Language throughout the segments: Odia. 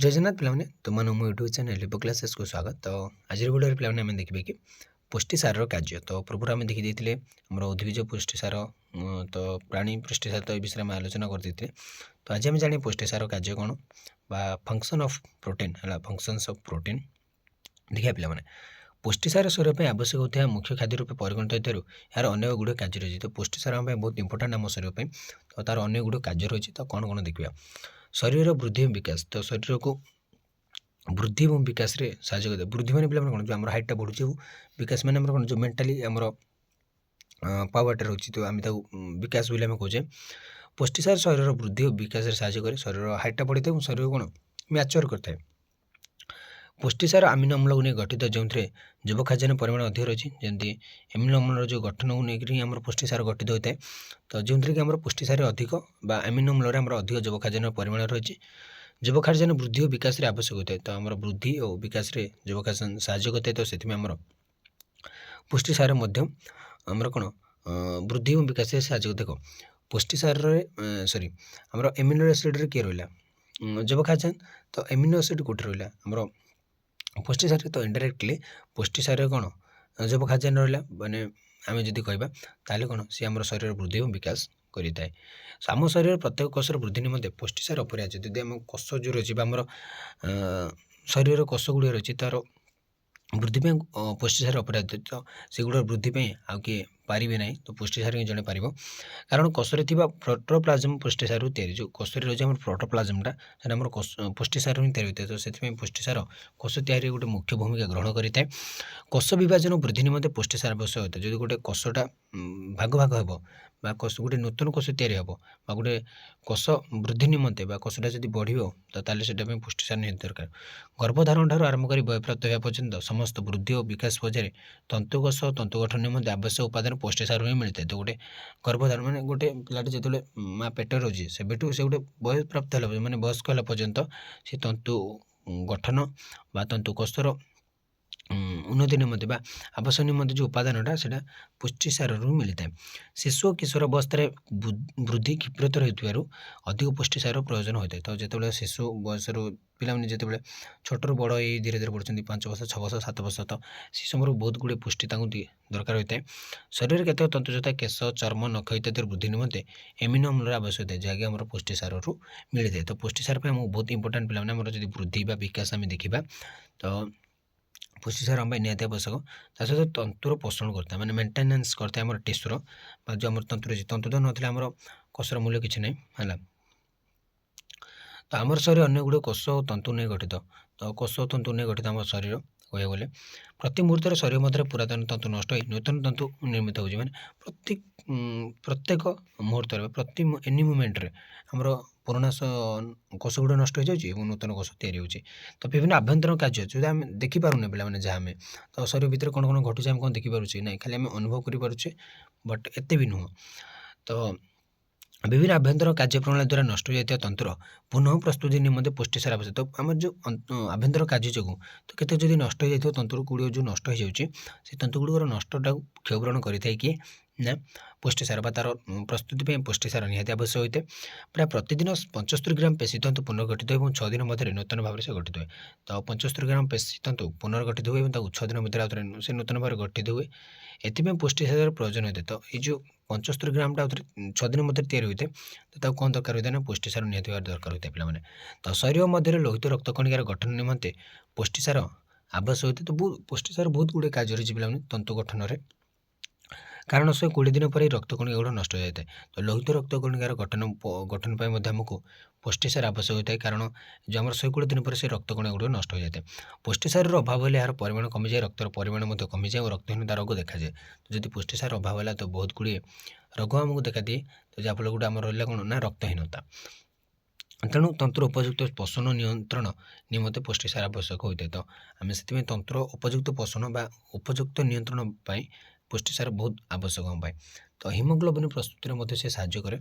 जय जगन्नाथ पिलाने तुमको मो यूट्यूब चैनल लिपो क्लासेस को स्वागत। तो आज वीडियो पिलाने आम देखिए कि पुष्टिसार कार्य। तो पूर्व आम देखी देते आम उद्भिज पुष्टिसार तो प्राणी पुष्टिसार तो ये विषय में आलोचना करते। तो आज आम जाने पुष्टिसार कार्य कौन बा फंक्शन ऑफ प्रोटीन है फंक्शंस ऑफ प्रोटीन देखिए पिलाने पुष्टिसार शरीर में आवश्यक होता मुख्य खाद्य रूप परिगणित होता यार अनेक गुड़े कार्य रही। तो पुष्टिसार आम बहुत इंपोर्टाट आम शरीर में। तो तार अनेक गुड़े कार्य रही। तो कौन कौन देखा शरीर वृद्धि और विकास। तो शरीर को वृद्धि और विकास रे साहाय्य करते। वृद्धि मैंने पिला कौन जो आम हाइटा बढ़ुचे विकास मैंने कौन जो मेंटाली आमर पावरटा रोचे। तो आम विकास बोले आम कहे पुष्टिसार शरीर वृद्धि और विकास साहाय्य करे। शरीर हाइटा बढ़ी था शरीर कौन मैच्योर करता है। पुष्टिसार अमीनो अम्ल को नहीं गठित जो जैव खाद्यान्न परिमाण अधिक रही जमी अमीनो अम्ल जो गठन को लेकर आम पुष्टिसार गठित होता है। तो जो कि आम पुष्टिसार अधिक बा अमीनो अम्ल आम अधिक जैव खाद्यान्न परिमाण रही जैव खाद्यान्न वृद्धि और विकास आवश्यक होता है। तो आम वृद्धि और विकास जैव खाद्यान्न साहाय्य करता है। तो से आम पुष्टिसार आमर कौन वृद्धि और विकास साहाय्य देख पुष्टिसार सॉरी आमर एमिनो एसिड किए रहा जैव खाद्यान्न। तो एमिनो एसिड कौटे रहा आमर पुष्टिसार। तो इनडायरेक्टली पुष्टिसार कौन जैव खाद्यान्न रहा माने आम जदि कहवा ताले कौन सी आम शरीर वृद्धि और विकास करें। आम शरीर प्रत्येक कोषर वृद्धि निमंते पुष्टिसार अपरिहार्य। जदि आम कोष जो रही आमर शरीर कोष गुड़े रही तार वृद्धि पुष्टिसार अपरिहार्य। तो सेगुड़ वृद्धि आउ किए पारे ना। तो पुष्टिसार ही जड़े पार कारण कोषरे प्रोटोप्लाज्म पुष्टिसार तैयारी जो कोषरे रही है प्रोटोप्लाज्मटा से आम पुष्टिसार ही तैयारी होता है। तो से पुष्टिसार कोष तैयारी गोटे मुख्य भूमिका ग्रहण करें। कोष विभाजन वृद्धि निमंते पुष्टिसार आवश्यक होता है। जो गोटे कोषटा भाग भाग हो कोष गोटे नूतन कोष तैयारी हे गोटे कोष वृद्धि निमंते कोषटा जब बढ़ तो ताले पुष्टिसार निहाती दरकार। गर्भधारण ठार आरंभ कर बयप्राप्त होगा पर्यंत समस्त वृद्धि और विकास पर्याय तंतुकोष और तंतु गठन निमंते आवश्यक उपादान पुष्टिसार ही मिलता है। तो गोटे गर्भधारण मैंने गोटे पिलाटे जो माँ पेट रोचे से गोटे बयस प्राप्त है मैंने वयस्क है पर्यंत से तंतु गठन बा तंतुकोषर उन्नति निमंते आवश्यक निमंते जो उपादानटा से पुष्टिसार मिलता है। शिशु और किशोर अवस्था वृद्धि क्षिप्रतर हो अधिक पुष्टिसार प्रयोजन होता है। तो जो शिशु बयस पिला जो छोटर बड़ ये धीरे धीरे बढ़ते 5 वर्ष 6 वर्ष 7 वर्ष तो से समय बहुत गुड़े पुष्टि दरकार होता है। शरीर केतक तंतु जता केश चर्म नख इत्यादि वृद्धि निमंते एमिनो अम्लर आवश्यक होता है जहाँकि आम पुष्टिसार मिलता है। तो पुष्टिसार बहुत इंपोर्टाट पिला जब वृद्धि विकास आम देखा तो पुष्टिसार आम निहाती आवश्यक। ता सहित तंतुर पोषण करता है मैंने मेन्टेनान्स करता है टीस्यूर जो आम तंतु रही तंतु तो ना आम कोषर मूल्य किसी ना है। तो आम शरीर अनेक गुड़े कोष और तंतु नहीं गठित। तो कोष और तंतु नहीं गठित आम शरीर कह गले प्रति मुहूर्त शरीर मध्य पुरातन तंतु नष्ट हो नूतन तंतु निर्मित हो प्रत्येक मुहूर्त प्रति एनी मुमेंट आमर पुराणा कोष गुड़ा नष्ट हो जाए नूतन कोष तैयारी हो। तो विभिन्न आभ्यंतर कार्य जो आम देखिपारे पे जहाँ आम तो शरीर भितर कौन कौन घटुचे आम कौन देखिपे ना खाली आम अनुभव करें बट एत भी नुह। तो विभिन्न आभ्यंतर कार्यप्रणाली द्वारा नष्ट हो जाता तंत्र पुनः प्रस्तुति निमंते पुष्टिसार आवश्यक। तो आम जो आभ्यंतर कार्य जो तो केत जब नष्ट हो जाए तंत्र गुड़ जो नष्ट हो जाए से तंतु गुड़िक नष्टा क्षयपूरण करें कि ना पुष्टिसार तार प्रस्तुति पुष्टिसार निहाती आवश्यक होता है। प्राय प्रतिदिन 75 ग्राम पेशी तंतु पुनर्गठित और 6 दिन मध्य नूतन भाव से गठित हुए। तो 75 ग्राम पेशी तंतु पुनर्गठित हुए 6 दिन मध्य से नूतन भाव गठित हुए एथि पुष्टिसार प्रयोजन होता है। तो ये जो 75 ग्रामटा 6 दिन मध्य तैयारी होते तो कौन दरकार होता है ना पुष्टिसार निहाती दरकार होता है पे। तो शरीर मध्य लोहित रक्त कणिकार गठन निमंते पुष्टिसार आवश्यक होता है। तो पुष्टिसार बहुत गुड़े कार्य रही पे तंतु गठन में कारण 120 दिन पर रक्त कणिका गुड़ा नष्ट हो जाता है। तो लोहित रक्त कणिकार गठन पर आमको पुष्टिसार आवश्यक होता है कारण जो आम 120 दिन पर से रक्त कणिका गुड़ा नष्ट हो जाता है। पुष्टिसार अभाव है यार परिमाण कमी जाए रक्तर परिमाण कमी जाए और रक्तहीनता रोग देखा जाए। तो जब पुष्टिसार अभाव है तो बहुत गुड़े रोग आमको देखा दिए। तो जहाँफल गोटे आम रहा कौन ना रक्तहीनता तेणु तंत्र उपयुक्त पोषण नियंत्रण निमंते पुष्टिसार आवश्यक होता है। तो आम से तंत्र उपयुक्त पोषण बा उपयुक्त नियंत्रण पुष्टिसार बहुत आवश्यक हम पाए। तो हिमोग्लोबिन प्रस्तुति से साहाय्य करे।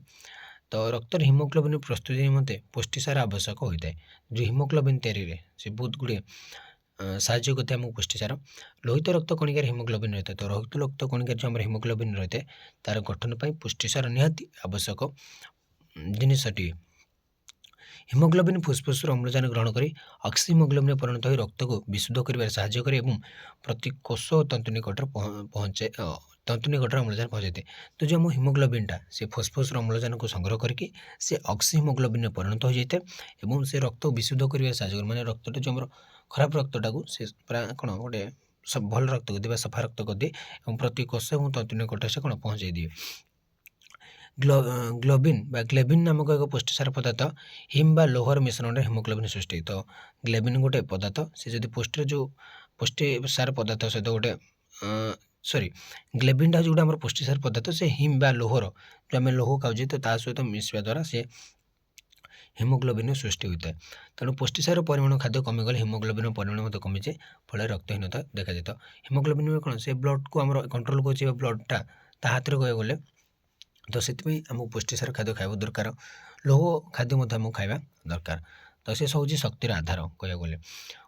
तो रक्तर हिमोग्लोबिन प्रस्तुति निमंते पुष्टिसार आवश्यक होता है। जो हिमोग्लोबिन तैयारी से बहुत गुड़े साहाय्य करते हैं आमको पुष्टिसार। लोहित रक्त कणिकार हिमोग्लोबिन रहता है। तो लोहित रक्त कणिकार जो आम हिमोग्लोबिन रहता है तार गठन पर पुष्टिसार निहाती आवश्यक जिनसटी। ହିମୋଗ୍ଲୋବିନ୍ ଫୁସ୍ଫୁସରୁ ଅମ୍ଳଜାନ ଗ୍ରହଣ କରି ଅକ୍ସିହିମୋଗ୍ଲୋବିନ୍ରେ ପରିଣତ ହୋଇ ରକ୍ତକୁ ବିଶୁଦ୍ଧ କରିବାରେ ସାହାଯ୍ୟ କରେ ଏବଂ ପ୍ରତି କୋଷ ଓ ତନ୍ତୁ ନିକଟରେ ତନ୍ତୁ ନିକଟରେ ଅମ୍ଳଜାନ ପହଞ୍ଚାଇଥାଏ। ତ ଯେଉଁ ଆମ ହିମୋଗ୍ଲୋବିନ୍ଟା ସେ ଫୁସ୍ଫୁସରୁ ଅମ୍ଳଜାନକୁ ସଂଗ୍ରହ କରିକି ସେ ଅକ୍ସିହିମୋଗ୍ଲୋବିନ୍ରେ ପରିଣତ ହୋଇଯାଇଥାଏ ଏବଂ ସେ ରକ୍ତକୁ ବିଶୁଦ୍ଧ କରିବାରେ ସାହାଯ୍ୟ କରେ। ମାନେ ରକ୍ତଟା ଯେଉଁ ଆମର ଖରାପ ରକ୍ତଟାକୁ ସେ ପୁରା କ'ଣ ଗୋଟେ ଭଲ ରକ୍ତ କରିଦିଏ ବା ସଫା ରକ୍ତ କରିଦିଏ ଏବଂ ପ୍ରତି କୋଷ ଏବଂ ତନ୍ତୁ ନିକଟରେ ସେ କ'ଣ ପହଞ୍ଚାଇ ଦିଏ। ଗ୍ଲୋବିନ୍ ବା ଗ୍ଲେବିନ୍ ନାମକ ଏକ ପୁଷ୍ଟିସାର ପଦାର୍ଥ ହିମ୍ ବା ଲୌହର ମିଶ୍ରଣରେ ହିମୋଗ୍ଲୋବିନ୍ ସୃଷ୍ଟି। ତ ଗ୍ଲେବିନ୍ ଗୋଟେ ପଦାର୍ଥ ସେ ଯଦି ପୁଷ୍ଟିସାର ପଦାର୍ଥ ସହିତ ଗୋଟେ ଗ୍ଲେବିନ୍ଟା ହେଉଛି ଗୋଟେ ଆମର ପୁଷ୍ଟିସାର ପଦାର୍ଥ ସେ ହିମ୍ ବା ଲୌହର ଯେଉଁ ଆମେ ଲୌହ ଖାଉଛେ ତ ତା ସହିତ ମିଶିବା ଦ୍ୱାରା ସେ ହିମୋଗ୍ଲୋବିନ୍ର ସୃଷ୍ଟି ହୋଇଥାଏ। ତେଣୁ ପୁଷ୍ଟିସାର ପରିମାଣ ଖାଦ୍ୟ କମିଗଲେ ହିମୋଗ୍ଲୋବିନ୍ର ପରିମାଣ ମଧ୍ୟ କମିଯାଏ, ଫଳରେ ରକ୍ତହୀନତା ଦେଖାଯାଏ। ତ ହିମୋଗ୍ଲୋବିନ୍ କ'ଣ ସେ ବ୍ଲଡ଼କୁ ଆମର କଣ୍ଟ୍ରୋଲ କରୁଛି ବା ବ୍ଲଡ଼ଟା ତା ହାତରେ କହିବାକୁ ଗଲେ। ତ ସେଥିପାଇଁ ଆମକୁ ପୁଷ୍ଟିସାର ଖାଦ୍ୟ ଖାଇବା ଦରକାର, ଲୌହ ଖାଦ୍ୟ ମଧ୍ୟ ଆମକୁ ଖାଇବା ଦରକାର। ତ ସେ ହେଉଛି ଶକ୍ତିର ଆଧାର କହିବାକୁ ଗଲେ।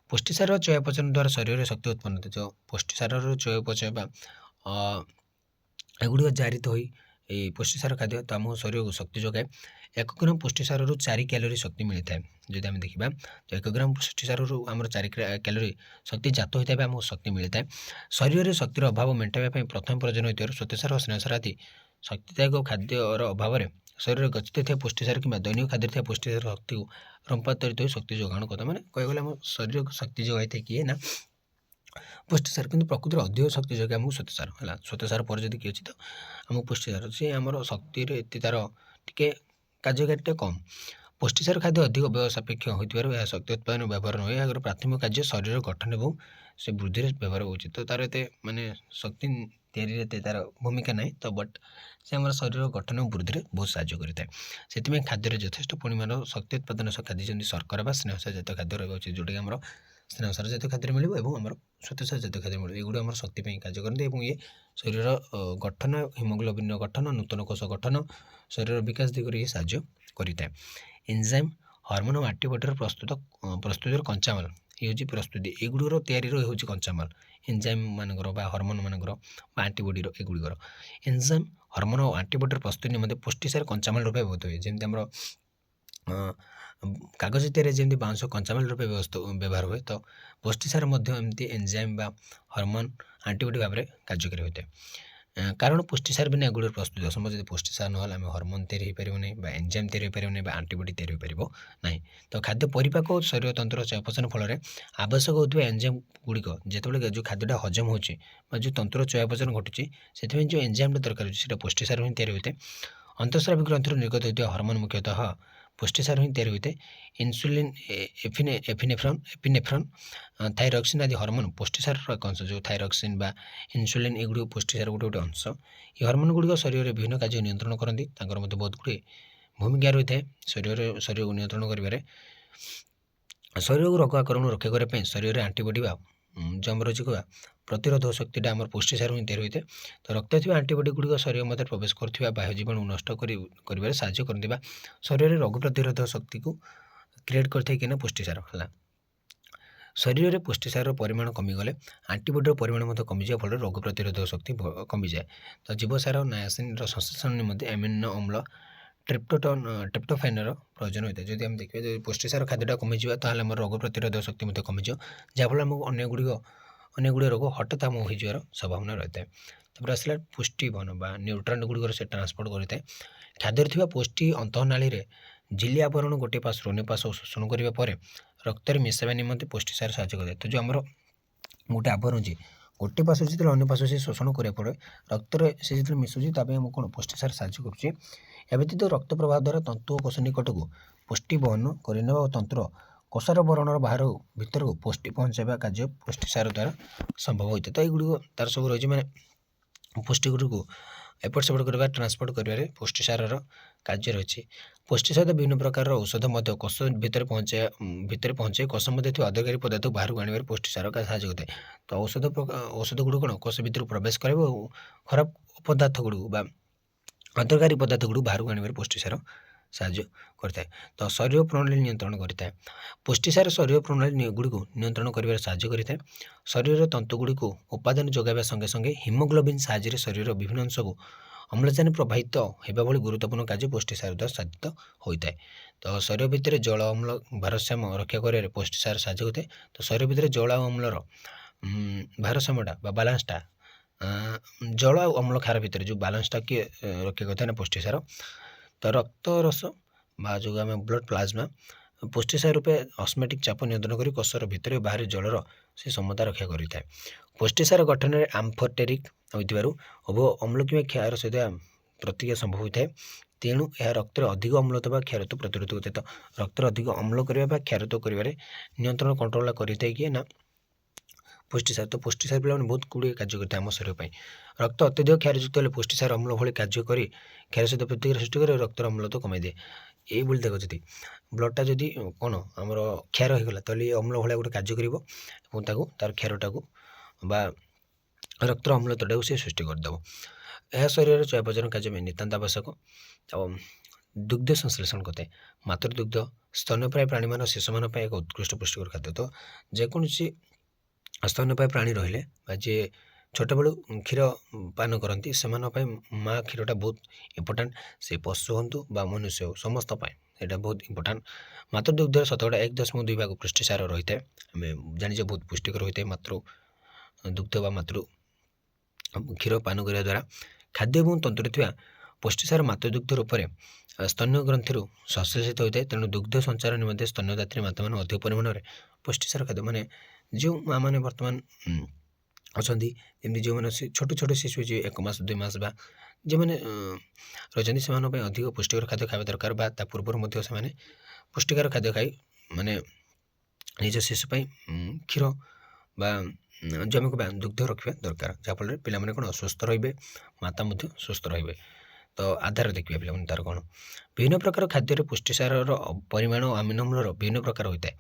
ପୁଷ୍ଟିସାର ଚୟାପଚୟ ଦ୍ୱାରା ଶରୀରରେ ଶକ୍ତି ଉତ୍ପନ୍ନ ହୋଇଥାଏ। ତ ପୁଷ୍ଟିସାରର ଚୟାପଚୟ ବା ଏଗୁଡ଼ିକ ଜାରିତ ହୋଇ এই ପୁଷ୍ଟିସାର ଖାଦ୍ୟ ତ ଆମ ଶରୀରକୁ ଶକ୍ତି ଯୋଗାଏ। 1 ଗ୍ରାମ ପୁଷ୍ଟିସାରରୁ 4 କ୍ୟାଲୋରି ଶକ୍ତି ମିଳିଥାଏ। ଯଦି ଆମେ ଦେଖିବା ତ 1 ଗ୍ରାମ ପୁଷ୍ଟିସାରରୁ ଆମର 4 କ୍ୟାଲୋରି ଶକ୍ତି ଜାତ ହୋଇଥାଏ ବା ଆମକୁ ଶକ୍ତି ମିଳିଥାଏ। ଶରୀରରେ ଶକ୍ତିର ଅଭାବ ମେଣ୍ଟାଇବା ପାଇଁ ପ୍ରଥମ ପ୍ରୟୋଜନ ହୋଇଥିବାରୁ ଶ୍ୱେତସାର ଓ ସ୍ନେହସାର ଆଦି ଶକ୍ତିଦାୟକ ଖାଦ୍ୟର ଅଭାବରେ ଶରୀରରେ ଗଚ୍ଛିତ ଥିବା ପୁଷ୍ଟିସାର କିମ୍ବା ଦୈନିକ ଖାଦ୍ୟରେ ଥିବା ପୁଷ୍ଟିସାର ଶକ୍ତିକୁ ରୂପାନ୍ତରିତ ହୋଇ ଶକ୍ତି ଯୋଗାଣ କରିଥାଏ। ମାନେ କହିବାକୁ ଗଲେ ଆମ ଶରୀରକୁ ଶକ୍ତି ଯୋଗାଇଥାଏ କିଏ ନା ପୁଷ୍ଟିସାର, କିନ୍ତୁ ପ୍ରକୃତିରେ ଅଧିକ ଶକ୍ତି ଯୋଗାଏ ଆମକୁ ଶ୍ୱେତସାର ହେଲା। ଶ୍ୱେତସାର ପରେ ଯଦି କିଏ ଅଛି ତ ଆମକୁ ପୁଷ୍ଟିସାର ସେ ଆମର ଶକ୍ତିରେ ଏତେ ତାର ଟିକେ କାର୍ଯ୍ୟକାରିତା କମ୍। ପୁଷ୍ଟିସାର ଖାଦ୍ୟ ଅଧିକ ବ୍ୟୟ ସାପେକ୍ଷ ହୋଇଥିବାରୁ ଏହା ଶକ୍ତି ଉତ୍ପାଦନ ବ୍ୟବହାର ନୁହେଁ, ଏହାର ପ୍ରାଥମିକ କାର୍ଯ୍ୟ ଶରୀର ଗଠନ ଏବଂ ସେ ବୃଦ୍ଧିରେ ବ୍ୟବହାର ହେଉଛି। ତ ତାର ଏତେ ମାନେ ଶକ୍ତି ତିଆରିରେ ଏତେ ତାର ଭୂମିକା ନାହିଁ, ତ ବଟ୍ ସେ ଆମର ଶରୀର ଗଠନ ଏବଂ ବୃଦ୍ଧିରେ ବହୁତ ସାହାଯ୍ୟ କରିଥାଏ। ସେଥିପାଇଁ ଖାଦ୍ୟରେ ଯଥେଷ୍ଟ ପରିମାଣର ଶକ୍ତି ଉତ୍ପାଦନ ଖାଦ୍ୟ ଯେମିତି ଶର୍କରା ବା ସ୍ନେହସାର ଜାତୀୟ ଖାଦ୍ୟ ରହିବା ଉଚିତ, ଯେଉଁଟାକି ଆମର ସ୍ନେହସାର ଜାତୀୟ ଖାଦ୍ୟରେ ମିଳିବ ଏବଂ ଆମର ଶ୍ୱେତସାର ଜାତୀୟ ଖାଦ୍ୟ ମିଳିବ। ଏଗୁଡ଼ା ଆମର ଶକ୍ତି ପାଇଁ କାର୍ଯ୍ୟ କରନ୍ତି ଏବଂ ଇଏ ଶରୀରର ଗଠନ, ହିମୋଗ୍ଲୋବିନ୍ର ଗଠନ, ନୂତନ କୋଷ ଗଠନ, ଶରୀରର ବିକାଶ ଦିଗରେ ଇଏ ସାହାଯ୍ୟ କରିଥାଏ। ଏନଜାଇମ୍, ହରମୋନ ଓ ଆଣ୍ଟିବଡିର ପ୍ରସ୍ତୁତିର କଞ୍ଚାମାଲ ଇଏ ହେଉଛି ପ୍ରସ୍ତୁତି। ଏଗୁଡ଼ିକର ତିଆରିର ହେଉଛି କଞ୍ଚାମାଲ ଏନଜାଇମ୍ ମାନଙ୍କର ବା ହରମୋନ ମାନଙ୍କର ବା ଆଣ୍ଟିବଡିର ଏଗୁଡ଼ିକର। ଏନଜାଇମ୍, ହରମୋନ ଓ ଆଣ୍ଟିବଡିର ପ୍ରସ୍ତୁତି ନିମନ୍ତେ ପୁଷ୍ଟିସାର କଞ୍ଚାମାଲ ରୂପେ ବ୍ୟବହୃତ ହୁଏ। ଯେମିତି ଆମର କାଗଜ ତିଆରି ଯେମିତି ବାଉଁଶ କଞ୍ଚାମାଲ ରୂପେ ବ୍ୟବହାର ହୁଏ, ତ ପୁଷ୍ଟିସାର ମଧ୍ୟ ଏମିତି ଏନଜାଇମ୍ ବା ହରମୋନ ଆଣ୍ଟିବଡି ଭାବରେ କାର୍ଯ୍ୟକାରୀ ହୋଇଥାଏ। କାରଣ ପୁଷ୍ଟିସାର ବିନା ଏଗୁଡ଼ିକର ପ୍ରସ୍ତୁତି ଅସମ୍ଭବ। ଯଦି ପୁଷ୍ଟିସାର ନହେଲେ ଆମେ ହରମୋନ ତିଆରି ହୋଇପାରିବ ନାହିଁ ବା ଏନଜାଇମ୍ ତିଆରି ହୋଇପାରିବ ନାହିଁ ବା ଆଣ୍ଟିବଡି ତିଆରି ହୋଇପାରିବ ନାହିଁ। ତ ଖାଦ୍ୟ ପରିପାକ ଓ ଶରୀର ତନ୍ତ୍ର ଚୟାପଚୟ ଫଳରେ ଆବଶ୍ୟକ ହେଉଥିବା ଏନଜାଇମ୍ ଗୁଡ଼ିକ ଯେତେବେଳେ ଯେଉଁ ଖାଦ୍ୟଟା ହଜମ ହେଉଛି ବା ଯେଉଁ ତନ୍ତ୍ର ଚୟାପଚୟ ଘଟୁଛି, ସେଥିପାଇଁ ଯେଉଁ ଏନଜାଇମ୍ଟା ଦରକାର ହେଉଛି ସେଇଟା ପୁଷ୍ଟିସାର ହିଁ ତିଆରି ହୋଇଥାଏ। ଅନ୍ତଃସ୍ରାବୀ ଗ୍ରନ୍ଥିରୁ ନିର୍ଗତ ହେଉଥିବା ହରମୋନ ମୁଖ୍ୟତଃ ପୁଷ୍ଟିସାର ହିଁ ତିଆରି ହୋଇଥାଏ। ଇନ୍ସୁଲିନ୍, ଏପିନେଫ୍ରନ୍, ଥାଇରକ୍ସିନ୍ ଆଦି ହରମୋନ ପୁଷ୍ଟିସାରର ଏକ ଅଂଶ। ଯେଉଁ ଥାଇରକ୍ସିନ୍ ବା ଇନ୍ସୁଲିନ୍ ଏଗୁଡ଼ିକ ପୁଷ୍ଟିସାର ଗୋଟେ ଅଂଶ। ଏହି ହରମୋନ ଗୁଡ଼ିକ ଶରୀରରେ ବିଭିନ୍ନ କାର୍ଯ୍ୟ ନିୟନ୍ତ୍ରଣ କରନ୍ତି। ତାଙ୍କର ମଧ୍ୟ ବହୁତ ଗୁଡ଼ିଏ ଭୂମିକା ରହିଥାଏ ଶରୀରକୁ ନିୟନ୍ତ୍ରଣ କରିବାରେ। ଶରୀରକୁ ରୋଗ ଆକ୍ରମଣରୁ ରକ୍ଷା କରିବା ପାଇଁ ଶରୀରରେ ଆଣ୍ଟିବଡି ବା ଯେଉଁ ଆମର ରହିଛି ପ୍ରତିରୋଧ ଶକ୍ତିଟା ଆମର ପୁଷ୍ଟିସାର ହିଁ ତିଆରି ହୋଇଥାଏ। ତ ରକ୍ତରେ ଥିବା ଆଣ୍ଟିବଡି ଗୁଡ଼ିକ ଶରୀର ମଧ୍ୟରେ ପ୍ରବେଶ କରୁଥିବା ବାହ୍ୟ ଜୀବାଣୁ ନଷ୍ଟ କରିବାରେ ସାହାଯ୍ୟ କରନ୍ତି ବା ଶରୀରରେ ରୋଗ ପ୍ରତିରୋଧ ଶକ୍ତିକୁ କ୍ରିଏଟ୍ କରିଥାଏ କିନା ପୁଷ୍ଟିସାର ହେଲା। ଶରୀରରେ ପୁଷ୍ଟିସାରର ପରିମାଣ କମିଗଲେ ଆଣ୍ଟିବଡିର ପରିମାଣ ମଧ୍ୟ କମିଯିବା ଫଳରେ ରୋଗ ପ୍ରତିରୋଧକ ଶକ୍ତି କମିଯାଏ। ତ ଜୀବସାର ନାୟାସିନ୍ର ସଂଶ୍ଳେଷଣ ନିମନ୍ତେ ଆମିନୋ ଅମ୍ଳ ଟ୍ରିପ୍ଟୋଫାନର ପ୍ରୟୋଜନ ହୋଇଥାଏ। ଯଦି ଆମେ ଦେଖିବା ଯଦି ପୁଷ୍ଟିସାର ଖାଦ୍ୟଟା କମିଯିବ ତାହେଲେ ଆମର ରୋଗ ପ୍ରତିରୋଧକ ଶକ୍ତି ମଧ୍ୟ କମିଯିବ, ଯାହାଫଳରେ ଆମକୁ ଅନେକ ଗୁଡ଼ିଏ ରୋଗ ହଠାତ୍ ଆମକୁ ହୋଇଯିବାର ସମ୍ଭାବନା ରହିଥାଏ। ତାପରେ ଆସିଲା ପୁଷ୍ଟିବହନ ବା ନ୍ୟୁଟ୍ରାଣ୍ଟ ଗୁଡ଼ିକର ସେ ଟ୍ରାନ୍ସପୋର୍ଟ କରିଥାଏ। ଖାଦ୍ୟରେ ଥିବା ପୁଷ୍ଟି ଅନ୍ତଃନାଳୀରେ ଝିଲ୍ଲି ଆବରଣ ଗୋଟିଏ ପାର୍ଶ୍ୱରୁ ଅନ୍ୟ ପାର୍ଶ୍ୱକୁ ଶୋଷଣ କରିବା ପରେ ରକ୍ତରେ ମିଶାଇବା ନିମନ୍ତେ ପୁଷ୍ଟିସାର ସାହାଯ୍ୟ କରିଥାଏ। ତ ଯେଉଁ ଆମର ଗୋଟେ ଆବରଣ ଅଛି ଗୋଟିଏ ପାର୍ଶ୍ୱରୁ ଯେତେବେଳେ ଅନ୍ୟ ପାର୍ଶ୍ୱ ସେ ଶୋଷଣ କରିବା ପରେ ରକ୍ତରେ ସେ ଯେତେବେଳେ ମିଶୁଛି ତା ପାଇଁ ଆମକୁ କ'ଣ ପୁଷ୍ଟିସାର ସାହାଯ୍ୟ କରୁଛି। ଏହା ବ୍ୟତୀତ ରକ୍ତ ପ୍ରବାହ ଦ୍ୱାରା ତନ୍ତୁ ଓ କୋଷ ନିକଟକୁ ପୁଷ୍ଟି ବହନ କରିନେବା ଓ ତନ୍ତ୍ର କୋଷର ବରଣର ଭିତରକୁ ପୁଷ୍ଟି ପହଞ୍ଚାଇବା କାର୍ଯ୍ୟ ପୁଷ୍ଟିସାର ଦ୍ୱାରା ସମ୍ଭବ ହୋଇଥାଏ। ତ ଏଗୁଡ଼ିକ ତାର ସବୁ ରହିଛି, ମାନେ ପୁଷ୍ଟି ଗୁଡ଼ିକୁ ଏପଟ ସେପଟ କରିବା ଟ୍ରାନ୍ସପୋର୍ଟ କରିବାରେ ପୁଷ୍ଟିସାରର କାର୍ଯ୍ୟ ରହିଛି। ପୁଷ୍ଟିସାର ବିଭିନ୍ନ ପ୍ରକାରର ଔଷଧ ମଧ୍ୟ କୋଷ ଭିତରେ ପହଞ୍ଚାଇ କୋଷ ମଧ୍ୟରେ ଥିବା ଅଦରକାରୀ ପଦାର୍ଥକୁ ବାହାରକୁ ଆଣିବାରେ ପୁଷ୍ଟିସାର ସାହାଯ୍ୟ କରିଥାଏ। ତ ଔଷଧ ଗୁଡ଼ିକ କ'ଣ କୋଷ ଭିତରକୁ ପ୍ରବେଶ କରିବ ଓ ଖରାପ ପଦାର୍ଥ ଗୁଡ଼ିକୁ ବା ଅଦରକାରୀ ପଦାର୍ଥ ଗୁଡ଼ିକୁ ବାହାରକୁ ଆଣିବାରେ ପୁଷ୍ଟିସାର ସାହାଯ୍ୟ କରିଥାଏ। ତ ଶରୀର ପ୍ରଣାଳୀ ନିୟନ୍ତ୍ରଣ କରିଥାଏ। ପୁଷ୍ଟିସାର ଶରୀର ପ୍ରଣାଳୀ ଗୁଡ଼ିକୁ ନିୟନ୍ତ୍ରଣ କରିବାରେ ସାହାଯ୍ୟ କରିଥାଏ। ଶରୀରର ତନ୍ତୁ ଗୁଡ଼ିକୁ ଉପାଦାନ ଯୋଗାଇବା ସଙ୍ଗେ ସଙ୍ଗେ ହିମୋଗ୍ଲୋବିନ୍ ସାହାଯ୍ୟରେ ଶରୀରର ବିଭିନ୍ନ ଅଂଶକୁ ଅମ୍ଳଜାନ ପ୍ରବାହିତ ହେବା ଭଳି ଗୁରୁତ୍ୱପୂର୍ଣ୍ଣ କାର୍ଯ୍ୟ ପୁଷ୍ଟିସାର ଦ୍ୱାରା ସାଧିତ ହୋଇଥାଏ। ତ ଶରୀର ଭିତରେ ଜଳ ଅମ୍ଳ ଭାରସାମ୍ୟ ରକ୍ଷା କରିବାରେ ପୁଷ୍ଟିସାର ସାହାଯ୍ୟ ହୋଇଥାଏ। ତ ଶରୀର ଭିତରେ ଜଳ ଆଉ ଅମ୍ଳର ଭାରସାମ୍ୟଟା ବା ବାଲାନ୍ସଟା ଜଳ ଆଉ ଅମ୍ଳ କ୍ଷାର ଭିତରେ ଯେଉଁ ବାଲାନ୍ସଟା କିଏ ରକ୍ଷା କରିଥାଏ ନା ପୁଷ୍ଟିସାର। ତ ରକ୍ତ ରସ ବା ଯେଉଁ ଆମେ ବ୍ଲଡ଼ ପ୍ଲାଜମା ପୁଷ୍ଟିସାର ରୂପେ ଅସ୍ମେଟିକ୍ ଚାପ ନିୟନ୍ତ୍ରଣ କରି କୋଷର ଭିତରେ ବାହାରେ ଜଳର ସେ ସମତା ରକ୍ଷା କରିଥାଏ। ପୁଷ୍ଟିସାର ଗଠନରେ ଆମ୍ଫୋଟେରିକ୍ ହୋଇଥିବାରୁ ଉଭୟ ଅମ୍ଳ କିମ୍ବା କ୍ଷାର ସହିତ ପ୍ରତିକ୍ରିୟା ସମ୍ଭବ ହୋଇଥାଏ। ତେଣୁ ଏହା ରକ୍ତରେ ଅଧିକ ଅମ୍ଳତ୍ୱ ବା କ୍ଷାରତ୍ୱ ପ୍ରତିରୋଧ କରିଥାଏ। ତ ରକ୍ତରେ ଅଧିକ ଅମ୍ଳ କରିବା ବା କ୍ଷାରତ୍ୱ କରିବାରେ ନିୟନ୍ତ୍ରଣ କଣ୍ଟ୍ରୋଲ କରିଥାଏ କିଏ ନା ପୁଷ୍ଟିସାର। ତ ପୁଷ୍ଟିସାର ପିଲାମାନେ ବହୁତ ଗୁଡ଼ିଏ କାର୍ଯ୍ୟ କରିଥାଏ ଆମ ଶରୀର ପାଇଁ। ରକ୍ତ ଅତ୍ୟଧିକ କ୍ଷାରଯୁକ୍ତ ହେଲେ ପୁଷ୍ଟିସାର ଅମ୍ଳ ଭଳି କାର୍ଯ୍ୟ କରି କ୍ଷାର ସହିତ ପ୍ରତିକ୍ରିୟା ସୃଷ୍ଟି କରି ରକ୍ତର ଅମ୍ଳତ୍ୱ କମାଇ ଦିଏ। ଏଇଭଳି ଦେଖ ଯଦି ବ୍ଲଡ଼ଟା ଯଦି କ'ଣ ଆମର କ୍ଷାର ହୋଇଗଲା ତାହେଲେ ଏ ଅମ୍ଳ ଭଳିଆ ଗୋଟେ କାର୍ଯ୍ୟ କରିବ ଏବଂ ତାକୁ ତାର କ୍ଷାରଟାକୁ ବା ରକ୍ତର ଅମ୍ଳତ୍ୱଟାକୁ ସେ ସୃଷ୍ଟି କରିଦେବ। ଏହା ଶରୀରରେ ଚୟାପଚୟ କାର୍ଯ୍ୟ ପାଇଁ ନିତାନ୍ତ ଆବଶ୍ୟକ। ଆଉ ଦୁଗ୍ଧ ସଂଶ୍ଳେଷଣ କରିଥାଏ। ମାତୃଦୁଗ୍ଧ ସ୍ତନ୍ୟପାୟୀ ପ୍ରାଣୀମାନ ଶିଶୁମାନଙ୍କ ପାଇଁ ଏକ ଉତ୍କୃଷ୍ଟ ପୁଷ୍ଟିକର ଖାଦ୍ୟ। ତ ଯେକୌଣସି ସ୍ତନ୍ୟପାୟୀ ପ୍ରାଣୀ ରହିଲେ ବା ଯିଏ ଛୋଟବେଳୁ କ୍ଷୀର ପାନ କରନ୍ତି ସେମାନଙ୍କ ପାଇଁ ମା କ୍ଷୀରଟା ବହୁତ ଇମ୍ପୋର୍ଟାଣ୍ଟ। ସେ ପଶୁ ହୁଅନ୍ତୁ ବା ମନୁଷ୍ୟ ହେଉ ସମସ୍ତ ପାଇଁ ଏଇଟା ବହୁତ ଇମ୍ପୋର୍ଟାଣ୍ଟ। ମାତୃଦୁଗ୍ଧରେ 2.2 ଭାଗ ପୁଷ୍ଟିସାର ରହିଥାଏ। ଆମେ ଜାଣିଛେ ବହୁତ ପୁଷ୍ଟିକର ହୋଇଥାଏ ମାତୃ ଦୁଗ୍ଧ ବା ମାତୃ କ୍ଷୀର ପାନ କରିବା ଦ୍ୱାରା। ଖାଦ୍ୟ ଏବଂ ତନ୍ତୁରେ ଥିବା ପୁଷ୍ଟିସାର ମାତୃଦୁଗ୍ଧ ରୂପରେ ସ୍ତନ୍ୟ ଗ୍ରନ୍ଥିରୁ ସଂଶ୍ଳେଷିତ ହୋଇଥାଏ। ତେଣୁ ଦୁଗ୍ଧ ସଞ୍ଚାର ନିମନ୍ତେ ସ୍ତନ୍ୟଦାତ୍ରୀ ମାତାମାନେ ଅଧିକ ପରିମାଣରେ ପୁଷ୍ଟିସାର ଖାଦ୍ୟ ମାନେ ଯେଉଁ ମାଆମାନେ ବର୍ତ୍ତମାନ ଅଛନ୍ତି ଯେମିତି ଯେଉଁମାନେ ଛୋଟ ଛୋଟ ଶିଶୁ ଯିଏ 1 ମାସ 2 ମାସ ବା ଯେଉଁମାନେ ରହିଛନ୍ତି ସେମାନଙ୍କ ପାଇଁ ଅଧିକ ପୁଷ୍ଟିକର ଖାଦ୍ୟ ଖାଇବା ଦରକାର ବା ତା ପୂର୍ବରୁ ମଧ୍ୟ ସେମାନେ ପୁଷ୍ଟିକର ଖାଦ୍ୟ ଖାଇ ମାନେ ନିଜ ଶିଶୁ ପାଇଁ କ୍ଷୀର ବା ଯେଉଁ ଆମେ କହିବା ଦୁଗ୍ଧ ରଖିବା ଦରକାର। ଯାହାଫଳରେ ପିଲାମାନେ କ'ଣ ସୁସ୍ଥ ରହିବେ, ମାତା ମଧ୍ୟ ସୁସ୍ଥ ରହିବେ। ତ ଆଧାର ଦେଖିବା ପିଲାମାନେ ତାର କ'ଣ ବିଭିନ୍ନ ପ୍ରକାର ଖାଦ୍ୟରେ ପୁଷ୍ଟିସାରର ପରିମାଣ ଓ ଆମିନ ଅମ୍ଳର ବିଭିନ୍ନ ପ୍ରକାର ହୋଇଥାଏ।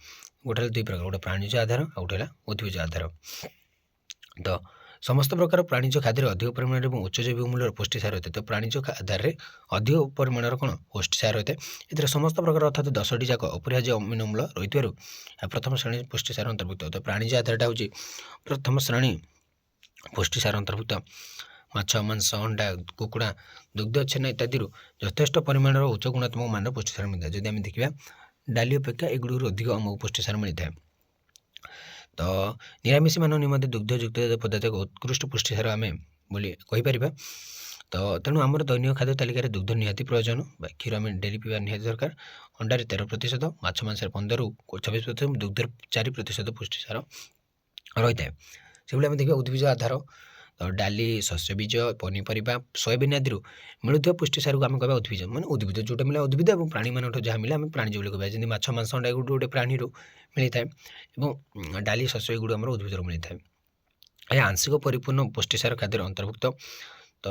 ଗୋଟେ ହେଲା 2 ପ୍ରକାର, ଗୋଟେ ପ୍ରାଣୀଜ ଆଧାର ଆଉ ଗୋଟେ ହେଲା ଉଦ୍ଭିଜ ଆଧାର। ତ ସମସ୍ତ ପ୍ରକାର ପ୍ରାଣୀଜ ଖାଦ୍ୟରେ ଅଧିକ ପରିମାଣରେ ଏବଂ ଉଚ୍ଚ ଜୈବିକ ମୂଲ୍ୟର ପୁଷ୍ଟିସାର ହୋଇଥାଏ। ତ ପ୍ରାଣୀଜ ଆଧାରରେ ଅଧିକ ପରିମାଣର କ'ଣ ପୁଷ୍ଟିସାର ହୋଇଥାଏ। ଏଥିରେ ସମସ୍ତ ପ୍ରକାର ଅର୍ଥାତ୍ 10ଟି ଯାକ ଅପରିହାର୍ଯ୍ୟ ଅମିନ ଅମ୍ଳ ରହିଥିବାରୁ ଏହା ପ୍ରଥମ ଶ୍ରେଣୀ ପୁଷ୍ଟିସାର ଅନ୍ତର୍ଭୁକ୍ତ। ତ ପ୍ରାଣୀଜ ଆଧାରଟା ହେଉଛି ପ୍ରଥମ ଶ୍ରେଣୀ ପୁଷ୍ଟିସାର ଅନ୍ତର୍ଭୁକ୍ତ। ମାଛ, ମାଂସ, ଅଣ୍ଡା, କୁକୁଡ଼ା, ଦୁଗ୍ଧ, ଛେନା ଇତ୍ୟାଦିରୁ ଯଥେଷ୍ଟ ପରିମାଣର ଉଚ୍ଚ ଗୁଣାତ୍ମକ ମାନର ପୁଷ୍ଟିସାର ମିଳିଥାଏ। ଯଦି ଆମେ ଦେଖିବା ଡାଲି ଅପେକ୍ଷା ଏଗୁଡ଼ିକରୁ ଅଧିକ ଆମକୁ ପୁଷ୍ଟିସାର ମିଳିଥାଏ। ତ ନିରାମିଷମାନଙ୍କ ନିମନ୍ତେ ଦୁଗ୍ଧଯୁକ୍ତ ପଦାର୍ଥ ଏକ ଉତ୍କୃଷ୍ଟ ପୁଷ୍ଟିସାର ଆମେ ବୋଲି କହିପାରିବା। ତ ତେଣୁ ଆମର ଦୈନିକ ଖାଦ୍ୟ ତାଲିକାରେ ଦୁଗ୍ଧ ନିହାତି ପ୍ରয়োଜନ ବା କ୍ଷୀର ଆମେ ଡେଲି ପିଇବା ନିହାତି ଦରକାର। ଅଣ୍ଡାରେ 13%, ମାଛ ମାଂସରେ 15ରୁ 26%, ଦୁଗ୍ଧରେ 4% ପୁଷ୍ଟିସାର ରହିଥାଏ। ସେଭଳି ଆମେ ଦେଖିବା ଉଦ୍ଭିଜ ଆଧାର ଡାଲି, ଶସ୍ୟବୀଜ, ପନିପରିବା, ସୋୟାବିନ୍ ଆଦିରୁ ମିଳୁଥିବା ପୁଷ୍ଟିସାରକୁ ଆମେ କହିବା ଉଦ୍ଭିଜ। ମାନେ ଉଦ୍ଭିଦ ଯେଉଁଟା ମିଳେ ଉଦ୍ଭିଦ ଏବଂ ପ୍ରାଣୀମାନଙ୍କଠୁ ଯାହା ମିଳେ ଆମେ ପ୍ରାଣୀଜ ବୋଲି କହିବା। ଯେମିତି ମାଛ, ମାଂସ, ଅଣ୍ଡା ଗୋଟେ ପ୍ରାଣୀରୁ ମିଳିଥାଏ ଏବଂ ଡାଲି, ଶସ୍ୟ ଏଗୁଡ଼ିକ ଆମର ଉଦ୍ଭିଦରୁ ମିଳିଥାଏ। ଏହା ଆଂଶିକ ପରିପୂର୍ଣ୍ଣ ପୁଷ୍ଟିସାର ଖାଦ୍ୟର ଅନ୍ତର୍ଭୁକ୍ତ। ତ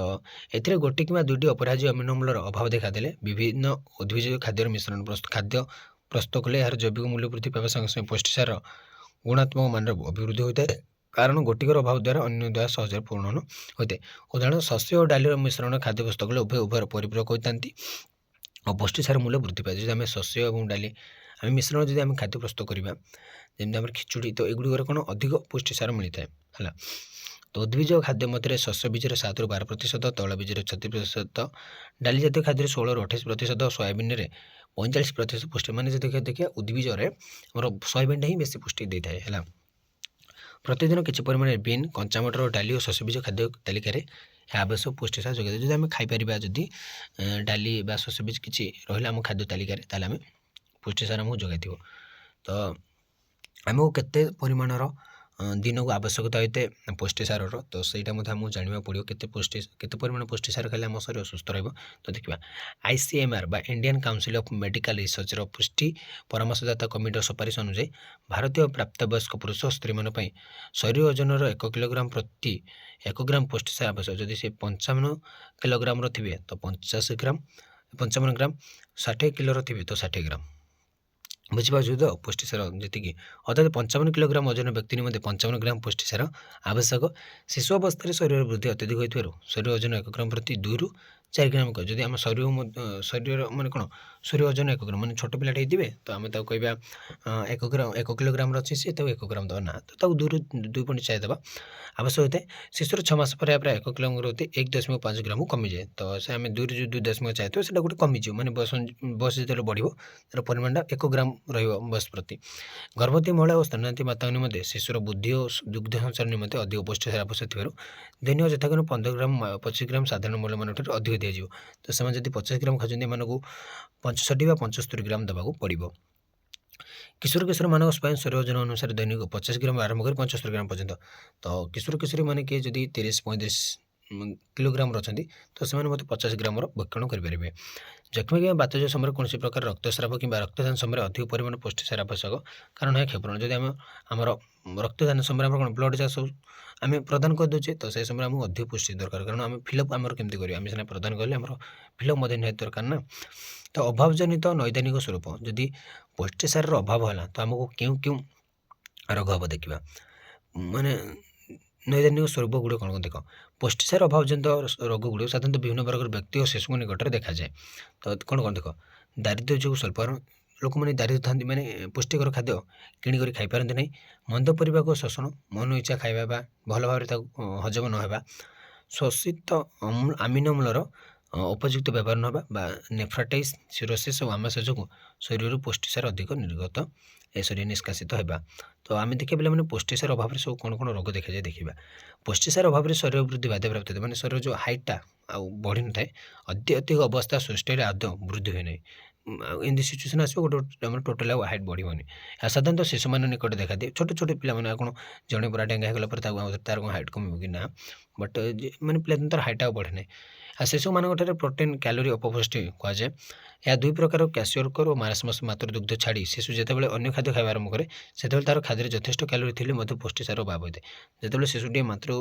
ଏଥିରେ ଗୋଟେ କିମ୍ବା 2ଟି ଅପରିହାର୍ଯ୍ୟ ଅମିନ ଅମ୍ଳର ଅଭାବ ଦେଖାଦେଲେ ବିଭିନ୍ନ ଉଦ୍ଭିଜ ଖାଦ୍ୟର ମିଶ୍ରଣ ଖାଦ୍ୟ ପ୍ରସ୍ତୁତ କଲେ ଏହାର ଜୈବିକ ମୂଲ୍ୟ ବୃଦ୍ଧି ପାଇବା ସଙ୍ଗେ ସଙ୍ଗେ ପୁଷ୍ଟିସାର ଗୁଣାତ୍ମକ ମାନର ଅଭିବୃଦ୍ଧି ହୋଇଥାଏ। କାରଣ ଗୋଟିକର ଅଭାବ ଦ୍ୱାରା ଅନ୍ୟ ଦ୍ୱାରା ସହଜରେ ପୂରଣ ହୋଇଥାଏ। ଉଦାହରଣ ଶସ୍ୟ ଓ ଡାଲିର ମିଶ୍ରଣ ଖାଦ୍ୟ ପ୍ରସ୍ତୁତ କଲେ ଉଭୟର ପରିପୂରକ ହୋଇଥାନ୍ତି ଓ ପୁଷ୍ଟିସାର ମୂଲ୍ୟ ବୃଦ୍ଧି ପାଏ। ଯଦି ଆମେ ଶସ୍ୟ ଏବଂ ଡାଲି ଆମେ ମିଶ୍ରଣ ଯଦି ଆମେ ଖାଦ୍ୟ ପ୍ରସ୍ତୁତ କରିବା ଯେମିତି ଆମର ଖିଚୁଡ଼ି, ତ ଏଗୁଡ଼ିକରେ କ'ଣ ଅଧିକ ପୁଷ୍ଟିସାର ମିଳିଥାଏ ହେଲା। ତ ଉଦ୍ଭିଜ ଖାଦ୍ୟ ମଧ୍ୟରେ ଶସ୍ୟ ବୀଜରେ 7ରୁ 12%, ତୈଳ ବୀଜରେ 36%, ଡାଲି ଜାତୀୟ ଖାଦ୍ୟରେ 16ରୁ 28%, ସୋୟାବିନରେ 45% ପୁଷ୍ଟି। ମାନେ ଯଦି ଦେଖିବା ଉଦ୍ଭିଜରେ ଆମର ସୋୟାବିନଟା ହିଁ ବେଶୀ ପୁଷ୍ଟି ଦେଇଥାଏ ହେଲା। ପ୍ରତିଦିନ କିଛି ପରିମାଣରେ ବିନ୍, କଞ୍ଚା ମଟର, ଡାଲି ଓ ଶସ୍ୟବୀଜ ଖାଦ୍ୟ ତାଲିକାରେ ଏହା ଆବଶ୍ୟକ ପୁଷ୍ଟିସାର ଯୋଗାଇ ଦିଏ। ଯଦି ଆମେ ଖାଇପାରିବା ଯଦି ଡାଲି ବା ଶସ୍ୟବୀଜ କିଛି ରହିଲା ଆମ ଖାଦ୍ୟ ତାଲିକାରେ ତାହେଲେ ଆମେ ପୁଷ୍ଟିସାର ଆମକୁ ଯୋଗାଇଥିବ। ତ ଆମକୁ କେତେ ପରିମାଣର ଦିନକୁ ଆବଶ୍ୟକତା ହୋଇଥାଏ ପୁଷ୍ଟିସାରର, ତ ସେଇଟା ମଧ୍ୟ ଆମକୁ ଜାଣିବାକୁ ପଡ଼ିବ କେତେ ପରିମାଣ ପୁଷ୍ଟିସାର ଖାଇଲେ ଆମ ଶରୀର ସୁସ୍ଥ ରହିବ। ତ ଦେଖିବା ICMR ବା ଇଣ୍ଡିଆନ୍ କାଉନସିଲ୍ ଅଫ୍ ମେଡ଼ିକାଲ ରିସର୍ଚ୍ଚର ପୁଷ୍ଟି ପରାମର୍ଶଦାତା କମିଟିର ସୁପାରିଶ ଅନୁଯାୟୀ ଭାରତୀୟ ପ୍ରାପ୍ତବୟସ୍କ ପୁରୁଷ ଓ ସ୍ତ୍ରୀମାନଙ୍କ ପାଇଁ ଶରୀର ଓଜନର 1 କିଲୋଗ୍ରାମ ପ୍ରତି 1 ଗ୍ରାମ ପୁଷ୍ଟିସାର ଆବଶ୍ୟକ। ଯଦି ସେ 55 କିଲୋଗ୍ରାମର ଥିବେ ତ 55 ଗ୍ରାମ, 55 ଗ୍ରାମ, 60 କିଲୋର ଥିବେ ତ 60 ଗ୍ରାମ। ବୁଝିପାରୁଛୁ ତ ପୁଷ୍ଟିସାର ଯେତିକି ଅର୍ଥାତ୍ 55 କିଲୋଗ୍ରାମ ଓଜନ ବ୍ୟକ୍ତି ନିମନ୍ତେ 55 ଗ୍ରାମ ପୁଷ୍ଟିସାର ଆବଶ୍ୟକ। ଶିଶୁ ଅବସ୍ଥାରେ ଶରୀର ବୃଦ୍ଧି ଅତ୍ୟଧିକ ହୋଇଥିବାରୁ ଶରୀର ଓଜନ 1 ଗ୍ରାମ ପ୍ରତି 2ରୁ 4 ଗ୍ରାମ କହିବା। ଯଦି ଆମ ଶରୀର ମାନେ କ'ଣ ଶରୀର ଓଜନ 1 ଗ୍ରାମ, ମାନେ ଛୋଟ ପିଲାଟେ ହେଇଥିବେ ତ ଆମେ ତାକୁ କହିବା 1 କିଲୋଗ୍ରାମର ଅଛି ସେ, ତାକୁ 1 ଗ୍ରାମ ଦେବା ନା, ତ ତାକୁ 2.4 ଦେବା ଆବଶ୍ୟକ ହୋଇଥାଏ। ଶିଶୁର 6 ମାସ ପରେ ପ୍ରାୟ 1 କିଲୋଗ୍ରାମ ଅତି 1.5 ଗ୍ରାମ କମିଯାଏ। ତ ସେ ଆମେ 2ରୁ ଯେଉଁ 2.4 ଥିବ ସେଇଟା ଗୋଟେ କମିଯିବ, ମାନେ ବୟସ ଯେତେବେଳେ ବଢ଼ିବ ତାର ପରିମାଣଟା 1 ଗ୍ରାମ ରହିବ ବୟସ ପ୍ରତି। ଗର୍ଭବତୀ ମହିଳା ଓ ସ୍ତନ୍ୟପାୟୀ ମାତାଙ୍କ ନିମନ୍ତେ ଶିଶୁର ବୁଦ୍ଧି ଓ ଦୁଗ୍ଧ ସଞ୍ଚାର ନିମନ୍ତେ ଅଧିକ ପୁଷ୍ଟିସାର ଆବଶ୍ୟକ ଥିବାରୁ ଦୈନିକ ଯଥାକ୍ରମେ 15 ଗ୍ରାମ 25 ଗ୍ରାମ ସାଧାରଣ ମହିଳାମାନଙ୍କଠାରୁ ଅଧିକ ଦିଆଯିବ। ତ ସେମାନେ ଯଦି 50 ଗ୍ରାମ ଖାଉଛନ୍ତି ଏମାନଙ୍କୁ 65 ବା 75 ଗ୍ରାମ ଦେବାକୁ ପଡ଼ିବ। କିଶୋରମାନଙ୍କ ପାଇଁ ଶରୀର ଓଜନ ଅନୁସାରେ ଦୈନିକ 50 ଗ୍ରାମ ଆରମ୍ଭ କରି 75 ଗ୍ରାମ ପର୍ଯ୍ୟନ୍ତ। ତ କିଶୋରୀମାନେ କିଏ ଯଦି 30-35 କିଲୋଗ୍ରାମର ଅଛନ୍ତି ତ ସେମାନେ ମଧ୍ୟ 50 ଗ୍ରାମର ଭକ୍ଷଣ କରିପାରିବେ। ଯକ୍ଷ୍ମା କିମ୍ବା ବାତଜ ସମୟରେ କୌଣସି ପ୍ରକାର ରକ୍ତସ୍ରାବ କିମ୍ବା ରକ୍ତଦାନ ସମୟରେ ଅଧିକ ପରିମାଣ ପୁଷ୍ଟିସାର ଆବଶ୍ୟକ, କାରଣ ଏହା କ୍ଷେପଣ। ଯଦି ଆମର ରକ୍ତଦାନ ସମୟରେ ଆମର କ'ଣ ବ୍ଲଡ଼ ଚାଷ ଆମେ ପ୍ରଦାନ କରିଦେଉଛେ, ତ ସେହି ସମୟରେ ଆମକୁ ଅଧିକ ପୁଷ୍ଟି ଦରକାର, କାରଣ ଆମେ ଫିଲ୍ଅପ୍ ଆମର କେମିତି କରିବା, ଆମେ ସିନା ପ୍ରଦାନ କଲେ ଆମର ଫିଲ୍ଅପ୍ ମଧ୍ୟ ନିହାତି ଦରକାର ନା। ତ ଅଭାବଜନିତ ନୈଦାନିକ ସ୍ୱରୂପ, ଯଦି ପୁଷ୍ଟିସାରର ଅଭାବ ହେଲା ତ ଆମକୁ କେଉଁ ରୋଗ ହେବ ଦେଖିବା। ମାନେ ନୈଦାନିକ ସ୍ୱରୂପ ଗୁଡ଼ିକ କ'ଣ ଦେଖ। ପୁଷ୍ଟିସାର ଅଭାବଜନିତ ରୋଗ ଗୁଡ଼ିକ ସାଧାରଣତଃ ବିଭିନ୍ନ ବର୍ଗର ବ୍ୟକ୍ତି ଓ ଶିଶୁଙ୍କ ନିକଟରେ ଦେଖାଯାଏ। ତ କ'ଣ ଦେଖ, ଦାରିଦ୍ର୍ୟ ଯୋଗୁଁ ସ୍ୱଳ୍ପ ଲୋକମାନେ ଦାରିଦ୍ର୍ୟ ଥାନ୍ତି, ମାନେ ପୁଷ୍ଟିକର ଖାଦ୍ୟ କିଣିକରି ଖାଇପାରନ୍ତି ନାହିଁ। ମନ୍ଦ ପରିବାକୁ ଶୋଷଣ, ମନ ଇଚ୍ଛା ଖାଇବା ବା ଭଲ ଭାବରେ ତାକୁ ହଜମ ନ ହେବା, ଶୋଷିତ ଆମିନ ଅମ୍ଳର ଉପଯୁକ୍ତ ବ୍ୟବହାର ନ ହେବା ବା ନେଫ୍ରାଇଟିସ୍, ସିରୋସିସ୍ ଓ ଆମାଶୟ ଯୋଗୁଁ ଶରୀରରୁ ପୁଷ୍ଟିସାର ଅଧିକ ନିଷ୍କାସିତ ହେବା। ତ ଆମେ ଦେଖିବା ପିଲାମାନେ ପୁଷ୍ଟିସାର ଅଭାବରେ ସବୁ କ'ଣ ରୋଗ ଦେଖାଯାଏ ଦେଖିବା। ପୁଷ୍ଟିସାର ଅଭାବରେ ଶରୀର ବୃଦ୍ଧି ବାଧାପ୍ରାପ୍ତ ହୋଇଥାଏ, ମାନେ ଶରୀର ଯେଉଁ ହାଇଟ୍ଟା ଆଉ ବଢ଼ିନଥାଏ, ଅତ୍ୟଧିକ ଅବସ୍ଥା ସୃଷ୍ଟିରେ ଆଦୌ ବୃଦ୍ଧି ହୁଏ ନାହିଁ। ଏମିତି ସିଚୁଏସନ୍ ଆସିବ ଗୋଟେ ଆମର ଟୋଟାଲ୍ ଆଉ ହାଇଟ୍ ବଢ଼ିବନି। ଏହା ସାଧାରଣତଃ ଶିଶୁମାନଙ୍କ ନିକଟରେ ଦେଖାଦିଏ। ଛୋଟ ପିଲାମାନେ ଆଉ କ'ଣ ଜଣେ ପୁରା ଡେଙ୍ଗା ହେଇଗଲା ପରେ ତାର କ'ଣ ହାଇଟ୍ କମିବ କି ନା, ବଟ୍ ମାନେ ପିଲାଦିନ ହାଇଟ୍ ଆଉ ବଢ଼େ ନାହିଁ। ଆଉ ଶିଶୁମାନଙ୍କଠାରେ ପ୍ରୋଟିନ୍ କ୍ୟାଲୋରି ଅପପୁଷ୍ଟି କୁହାଯାଏ। ଏହା 2 ପ୍ରକାର, କ୍ୱାସିଓକର ଓ ମାରାସ୍ମସ୍। ମାତ୍ର ଦୁଗ୍ଧ ଛାଡ଼ି ଶିଶୁ ଯେତେବେଳେ ଅନ୍ୟ ଖାଦ୍ୟ ଖାଇବା ଆରମ୍ଭ କରେ ସେତେବେଳେ ତାର ଖାଦ୍ୟରେ ଯଥେଷ୍ଟ କ୍ୟାଲୋରି ଥିଲେ ମଧ୍ୟ ପୁଷ୍ଟିସାର ଅଭାବ ହୋଇଥାଏ। ଯେତେବେଳେ ଶିଶୁଟିଏ ମାତୃର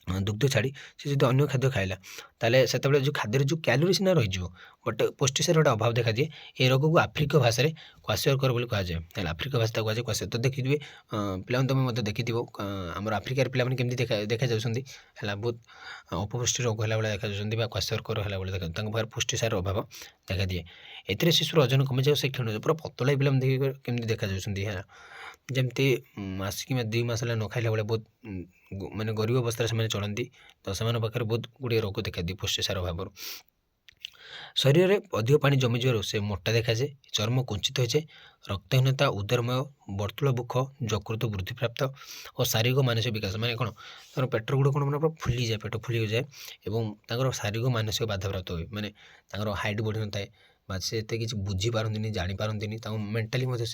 ଦୁଗ୍ଧ ଛାଡ଼ି ସେ ଯଦି ଅନ୍ୟ ଖାଦ୍ୟ ଖାଇଲା ତାହେଲେ ସେତେବେଳେ ଯେଉଁ ଖାଦ୍ୟରେ ଯେଉଁ କ୍ୟାଲୋରି ସିନା ରହିଯିବ, ବଟ୍ ପୁଷ୍ଟିସାର ଗୋଟେ ଅଭାବ ଦେଖାଦିଏ। ଏହି ରୋଗକୁ ଆଫ୍ରିକୀୟ ଭାଷାରେ କ୍ୱାସିଓକର ବୋଲି କୁହାଯାଏ। ତାହେଲେ ଆଫ୍ରିକୀୟ ଭାଷା ତାକୁ କୁହାଯାଏ କ୍ୱାସିଓକର। ତ ଦେଖିଥିବେ ପିଲାମାନେ, ତୁମେ ମଧ୍ୟ ଦେଖିଥିବ ଆମର ଆଫ୍ରିକାର ପିଲାମାନେ କେମିତି ଦେଖାଯାଉଛନ୍ତି, ହେଲା ବହୁତ ଅପପୁଷ୍ଟି ରୋଗ ହେଲା ଭଳିଆ ଦେଖାଯାଉଛନ୍ତି ବା କ୍ୱାସିଓକର ହେଲା ଭଳିଆ ଦେଖାଯାଉଛନ୍ତି। ତାଙ୍କ ପାଖରେ ପୁଷ୍ଟିସାର ଅଭାବ ଦେଖାଦିଏ। ଏଥିରେ ଶିଶୁର ଓଜନ କମିଯାଉ, ସେ କ୍ଷୀଣ ପୁରା ପତଳା ପିଲାମାନେ ଦେଖିବେ କେମିତି ଦେଖାଯାଉଛନ୍ତି, ହେଲା ଯେମିତି ମାସେ କିମ୍ବା 2 ମାସ ହେଲା ନ ଖାଇଲା ଭଳିଆ ବହୁତ ମାନେ ଗରିବ ଅବସ୍ଥାରେ ସେମାନେ ଚଳନ୍ତି। ତ ସେମାନଙ୍କ ପାଖରେ ବହୁତ ଗୁଡ଼ିଏ ରୋଗ ଦେଖାଦିଏ ପୁଷ୍ଟିସାର ଅଭାବରୁ। ଶରୀରରେ ଅଧିକ ପାଣି ଜମିଯିବାରୁ ସେ ମୋଟା ଦେଖାଯାଏ, ଚର୍ମ କୁଞ୍ଚିତ ହୋଇଯାଏ, ରକ୍ତହୀନତା, ଉଦରମୟ, ବର୍ତ୍ତୁଳ ବୁଖ, ଯକୃତ ବୃଦ୍ଧିପ୍ରାପ୍ତ ଓ ଶାରୀରିକ ମାନସିକ ବିକାଶ, ମାନେ କ'ଣ ତାଙ୍କର ପେଟ ଗୁଡ଼ିକ କ'ଣ ମାନେ ଫୁଲିଯାଏ, ପେଟ ଫୁଲିଯାଏ ଏବଂ ତାଙ୍କର ଶାରୀରିକ ମାନସିକ ବାଧାପ୍ରାପ୍ତ ହୁଏ, ମାନେ ତାଙ୍କର ହାଇଟ୍ ବଢ଼ିନଥାଏ ବା ସେ ଏତେ କିଛି ବୁଝିପାରନ୍ତିନି, ଜାଣିପାରନ୍ତିନି, ତାଙ୍କୁ ମେଣ୍ଟାଲି ମଧ୍ୟ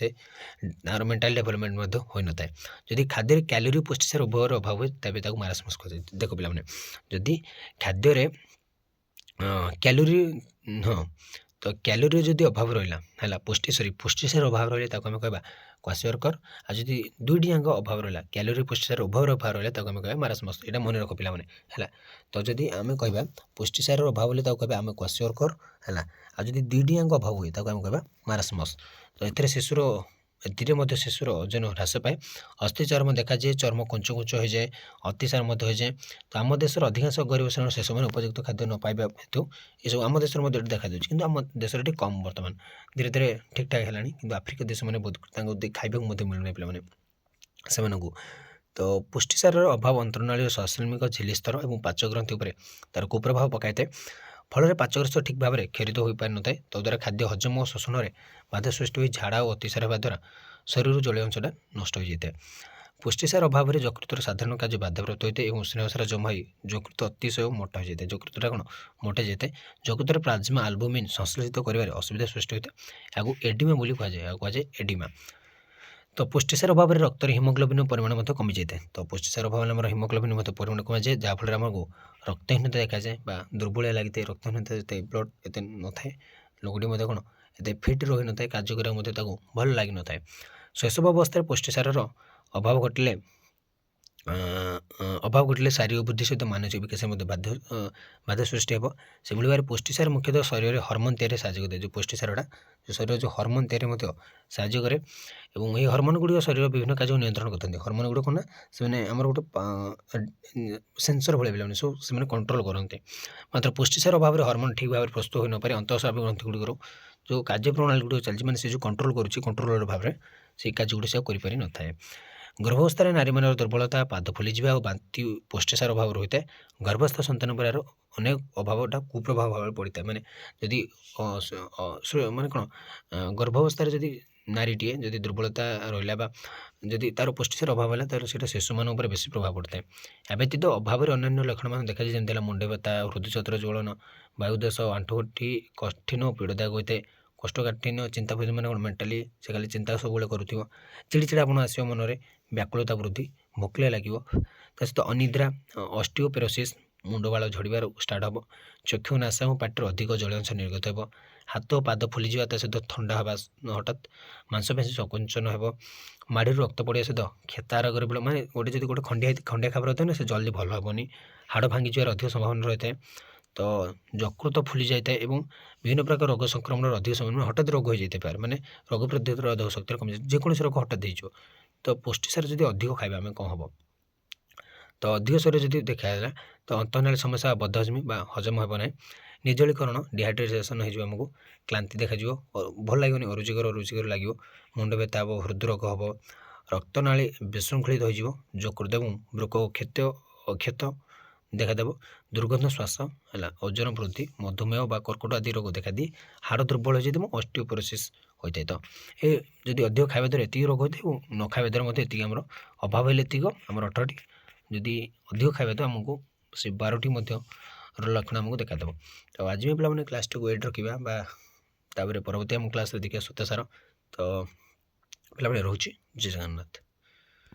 ତାଙ୍କର ମେଣ୍ଟାଲ ଡେଭଲପମେଣ୍ଟ ମଧ୍ୟ ହୋଇନଥାଏ। ଯଦି ଖାଦ୍ୟରେ କ୍ୟାଲୋରି ପୁଷ୍ଟିସାର ଉଭୟର ଅଭାବ ହୁଏ ତେବେ ତାକୁ ମାରାସ୍ମସ୍ କୁହାଯାଏ। ଦେଖ ପିଲାମାନେ, ଯଦି ଖାଦ୍ୟରେ ତ କ୍ୟାଲୋରିର ଯଦି ଅଭାବ ରହିଲା, ହେଲା ପୁଷ୍ଟିସାର ଅଭାବ ରହିଲେ ତାକୁ ଆମେ କହିବା କ୍ୱାସିଓକର। ଆଉ ଯଦି ଦୁଇଟି ଯାକ ଅଭାବ ରହିଲା, କ୍ୟାଲୋରି ପୁଷ୍ଟିସାର ଉଭୟର ଅଭାବ ରହିଲା, ତାକୁ ଆମେ କହିବା ମାରାସ୍ମସ୍। ଏଇଟା ମନେ ରଖ ପିଲାମାନେ, ହେଲା। ତ ଯଦି ଆମେ କହିବା ପୁଷ୍ଟିସାରର ଅଭାବ ହେଲେ ତାକୁ କହିବା ଆମେ କ୍ୱାସିଓକର, ହେଲା। ଆଉ ଯଦି ଦୁଇଟି ଯାକ ଅଭାବ ହୁଏ ତାକୁ ଆମେ କହିବା ମାରାସ୍ମସ୍। ତ ଏଥିରେ ମଧ୍ୟ ଶିଶୁର ଓଜନ ହ୍ରାସ ପାଏ, ଅସ୍ଥି ଚର୍ମ ଦେଖାଯାଏ, ଚର୍ମ କୁଞ୍ଚ ହୋଇଯାଏ, ଅତିସାର ମଧ୍ୟ ହୋଇଯାଏ। ତ ଆମ ଦେଶର ଅଧିକାଂଶ ଗରିବ ଶ୍ରେଣୀର ଶିଶୁମାନେ ଉପଯୁକ୍ତ ଖାଦ୍ୟ ନ ପାଇବା ହେତୁ ଏସବୁ ଆମ ଦେଶରେ ମଧ୍ୟ ଦେଖାଯାଉଛି, କିନ୍ତୁ ଆମ ଦେଶରେ ଟିକେ କମ୍ ବର୍ତ୍ତମାନ ଧୀରେ ଧୀରେ ଠିକ୍ଠାକ୍ ହେଲାଣି। କିନ୍ତୁ ଆଫ୍ରିକା ଦେଶମାନେ ବହୁତ ତାଙ୍କୁ ଖାଇବାକୁ ମଧ୍ୟ ମିଳୁନାହିଁ ପିଲାମାନେ ସେମାନଙ୍କୁ। ତ ପୁଷ୍ଟିସାରର ଅଭାବ ଅନ୍ତର୍ନାଳୀୟ ସଶ୍ଲେଷ୍ମିକ ଝିଲ୍ଲି ସ୍ତର ଏବଂ ପାଚଗ୍ରନ୍ଥି ଉପରେ ତାର କୁପ୍ରଭାବ ପକାଇଥାଏ। ଫଳରେ ପାଚଗ୍ରସ୍ଥ ଠିକ୍ ଭାବରେ କ୍ଷରିତ ହୋଇପାରିନଥାଏ। ତଦ୍ୱାରା ଖାଦ୍ୟ ହଜମ ଓ ଶୋଷଣରେ ବାଧା ସୃଷ୍ଟି ହୋଇ ଝାଡ଼ା ଓ ଅତିସାର ହେବା ଦ୍ୱାରା ଶରୀରରୁ ଜଳୀୟ ଅଂଶଟା ନଷ୍ଟ ହୋଇଯାଇଥାଏ। ପୁଷ୍ଟିସାର ଅଭାବରେ ଯକୃତର ସାଧାରଣ କାର୍ଯ୍ୟ ବାଧାପ୍ରାପ୍ତ ହୋଇଥାଏ ଏବଂ ସ୍ନେହସାର ଜମା ହୋଇ ଯକୃତ ଅତିଶୟ ମୋଟା ହୋଇଯାଇଥାଏ। ଯକୃତଟା କ'ଣ ମୋଟା ଯାଇଥାଏ। ଯକୃତରେ ପ୍ଲାଜମା ଆଲବୁମିନ୍ ସଂଶ୍ଳେଷିତ କରିବାରେ ଅସୁବିଧା ସୃଷ୍ଟି ହୋଇଥାଏ। ଏହାକୁ ଏଡିମା ବୋଲି କୁହାଯାଏ, ଏଡିମା। ତ ପୁଷ୍ଟିସାର ଅଭାବରେ ରକ୍ତରେ ହିମୋଗ୍ଲୋବିନ୍ର ପରିମାଣ ମଧ୍ୟ କମିଯାଇଥାଏ। ତ ପୁଷ୍ଟିସାର ଅଭାବ ହେଲେ ଆମର ହିମୋଗ୍ଲୋବିନ୍ ମଧ୍ୟ ପରିମାଣ କମିଯାଏ, ଯାହାଫଳରେ ଆମକୁ ରକ୍ତହୀନତା ଦେଖାଯାଏ ବା ଦୁର୍ବଳିଆ ଲାଗିଥାଏ। ରକ୍ତହୀନତା ଯେତେ ବ୍ଲଡ଼ ଏତେ ନଥାଏ, ଲୋକଟି ମଧ୍ୟ କ'ଣ ଏତେ ଫିଟ୍ ରହିନଥାଏ, କାର୍ଯ୍ୟ କରିବାକୁ ମଧ୍ୟ ତାକୁ ଭଲ ଲାଗିନଥାଏ। ଶୈଶବ ଅବସ୍ଥାରେ ପୁଷ୍ଟିସାରର ଅଭାବ ଘଟିଲେ ଅଭାବ ଘଟିଲେ ଶାରୀରିକ ବୃଦ୍ଧି ସହିତ ମାନସିକ ବିକାଶ ମଧ୍ୟ ବାଧା ସୃଷ୍ଟି ହେବ। ସେଭଳି ଭାବରେ ପୁଷ୍ଟିସାର ମୁଖ୍ୟତଃ ଶରୀରରେ ହର୍ମୋନ୍ ତିଆରିରେ ସାହାଯ୍ୟ କରିଥାଏ। ଯେଉଁ ପୁଷ୍ଟିସାରଟା ଶରୀରରେ ଯେଉଁ ହର୍ମୋନ୍ ତିଆରି ମଧ୍ୟ ସାହାଯ୍ୟ କରେ ଏବଂ ଏହି ହର୍ମୋନ୍ ଗୁଡ଼ିକ ଶରୀରର ବିଭିନ୍ନ କାର୍ଯ୍ୟକୁ ନିୟନ୍ତ୍ରଣ କରିଥାନ୍ତି। ହର୍ମୋନ୍ ଗୁଡ଼ିକ ନା ସେମାନେ ଆମର ଗୋଟେ ସେନ୍ସର ଭଳିଆ ପିଲାମାନେ ସବୁ ସେମାନେ କଣ୍ଟ୍ରୋଲ କରନ୍ତି। ମାତ୍ର ପୁଷ୍ଟିସାର ଅଭାବରେ ହର୍ମୋନ୍ ଠିକ୍ ଭାବରେ ପ୍ରସ୍ତୁତ ହୋଇନପାରେ। ଅନ୍ତଃସ୍ରାବୀ ଗ୍ରନ୍ଥି ଗୁଡ଼ିକରୁ ଯେଉଁ କାର୍ଯ୍ୟପ୍ରଣାଳୀ ଗୁଡ଼ିକ ଚାଲିଛି ମାନେ ସେ ଯେଉଁ କଣ୍ଟ୍ରୋଲ କରୁଛି କଣ୍ଟ୍ରୋଲର ଭାବରେ ସେଇ କାର୍ଯ୍ୟ ଗୁଡ଼ିକ ସେ ଆଉ କରିପାରିନଥାଏ। ଗର୍ଭାବସ୍ଥାରେ ନାରୀମାନଙ୍କର ଦୁର୍ବଳତା, ପାଦ ଫୁଲିଯିବା ଓ ବାନ୍ତି ପୁଷ୍ଟିସାର ଅଭାବ ରହିଥାଏ। ଗର୍ଭସ୍ଥ ସନ୍ତାନ ପରେ ଅନେକ ଅଭାବଟା କୁପ୍ରଭାବ ଭାବରେ ପଡ଼ିଥାଏ। ମାନେ ଯଦି ମାନେ କ'ଣ ଗର୍ଭାବସ୍ଥାରେ ଯଦି ନାରୀଟିଏ ଯଦି ଦୁର୍ବଳତା ରହିଲା ବା ଯଦି ତା'ର ପୁଷ୍ଟିସାର ଅଭାବ ହେଲା ତାହେଲେ ସେଇଟା ଶିଶୁମାନଙ୍କ ଉପରେ ବେଶୀ ପ୍ରଭାବ ପଡ଼ିଥାଏ। ଏହା ବ୍ୟତୀତ ଅଭାବରେ ଅନ୍ୟାନ୍ୟ ଲକ୍ଷଣମାନ ଦେଖାଯାଏ ଯେମିତି ହେଲା ମୁଣ୍ଡ ବ୍ୟଥା, ହୃଦୟଛତ୍ର ଜ୍ୱଳନ, ବାୟୁଦୋଷ, ଆଣ୍ଠୁଗଣ୍ଠି କଠିନ ଓ ପୀଡ଼ଦାୟକ ହୋଇଥାଏ। କୋଷ୍ଠକାଠିନ୍ୟ, ଚିନ୍ତା ମାନେ କ'ଣ ମେଣ୍ଟାଲି ସେ ଖାଲି ଚିନ୍ତା ସବୁବେଳେ କରୁଥିବ। ଚିଡ଼ିଚିଡ଼ାପଣ ଆସିବ ମନରେ, ବ୍ୟାକୁଳତା ବୃଦ୍ଧି, ଭୋକିଲା ଲାଗିବ। ତା ସହିତ ଅନିଦ୍ରା, ଅଷ୍ଟିଓପେରୋସିସ୍, ମୁଣ୍ଡ ବାଳ ଝଡ଼ିବାର ଷ୍ଟାର୍ଟ ହେବ। ଚକ୍ଷୁ, ନାସା ଓ ପାଟିରୁ ଅଧିକ ଜଳୀୟଅଂଶ ନିର୍ଗତ ହେବ। ହାତ ଓ ପାଦ ଫୁଲିଯିବା ତା ସହିତ ଥଣ୍ଡା ହେବା, ହଠାତ୍ ମାଂସପେଶୀ ସଙ୍କୋଚନ ହେବ। ମାଢ଼ିରୁ ରକ୍ତ ପଡ଼ିବା ସହିତ କ୍ଷେତା ରୋଗରେ ମାନେ ଯଦି ଗୋଟେ ଖଣ୍ଡିଆ ଖାବରା ହୋଇଥାଏ ନା ସେ ଜଲ୍ଦି ଭଲ ହେବନି। ହାଡ଼ ଭାଙ୍ଗିଯିବାର ଅଧିକ ସମ୍ଭାବନା ରହିଥାଏ। ତ ଯକୃତ ଫୁଲି ଯାଇଥାଏ ଏବଂ ବିଭିନ୍ନ ପ୍ରକାର ରୋଗ ସଂକ୍ରମଣର ଅଧିକ ସମ୍ଭାବନା ହଠାତ୍ ରୋଗ ହୋଇଯାଇଥାଏ। ମାନେ ରୋଗ ପ୍ରତିରୋଧକ ଶକ୍ତିର କମିଯାଏ। ଯେକୌଣସି ରୋଗ ହଠାତ୍ ହେଇଯିବ। ତ ପୁଷ୍ଟିସାର ଯଦି ଅଧିକ ଖାଇବା ଆମେ କ'ଣ ହେବ? ତ ଅଧିକ ଶରୀର ଯଦି ଦେଖାହେଲା ତ ଅନ୍ତଃନାଳୀ ସମସ୍ୟା, ବଦହଜମି ବା ହଜମ ହେବ ନାହିଁ। ନିର୍ଜଳୀକରଣ, ଡିହାଇଡ୍ରେସନ୍ ହେଇଯିବ, ଆମକୁ କ୍ଳାନ୍ତି ଦେଖାଯିବ, ଭଲ ଲାଗିବନି, ଅରୁଚିକର ଲାଗିବ, ମୁଣ୍ଡ ବ୍ୟଥା ହେବ, ହୃଦରୋଗ ହେବ, ରକ୍ତନାଳୀ ବିଶୃଙ୍ଖଳିତ ହୋଇଯିବ, ଯକୃତ ଏବଂ ବୃକ ଅକ୍ଷତ ଦେଖାଦେବ, ଦୁର୍ଗନ୍ଧ ଶ୍ୱାସ ହେଲା, ଓଜନ ବୃଦ୍ଧି, ମଧୁମେହ ବା କର୍କଟ ଆଦି ରୋଗ ଦେଖାଦିଏ। ହାଡ଼ ଦୁର୍ବଳ ହୋଇଯାଇଥିବ, ଅଷ୍ଟିଓପୋରୋସିସ୍ ହୋଇଥାଏ। ତ ଏ ଯଦି ଅଧିକ ଖାଇବା ଦ୍ୱାରା ଏତିକି ରୋଗ ହୋଇଥାଏ ଏବଂ ନ ଖାଇବା ଦ୍ୱାରା ମଧ୍ୟ ଏତିକି ଆମର ଅଭାବ ହେଲେ ଏତିକ ଆମର 18ଟି, ଯଦି ଅଧିକ ଖାଇବା ତ ଆମକୁ ସେ 12ଟି ମଧ୍ୟ ଲକ୍ଷଣ ଆମକୁ ଦେଖାଦେବ। ତ ଆଜି ବି ପିଲାମାନେ କ୍ଲାସ୍ଟିକୁ ୱେଟ୍ ରଖିବା ବା ତାପରେ ପରବର୍ତ୍ତୀ ଆମ କ୍ଲାସ୍ରେ ଦେଖିବା ଶ୍ୱେତସାର। ତ ପିଲାମାନେ ରହୁଛି। ଜୟ ଜଗନ୍ନାଥ।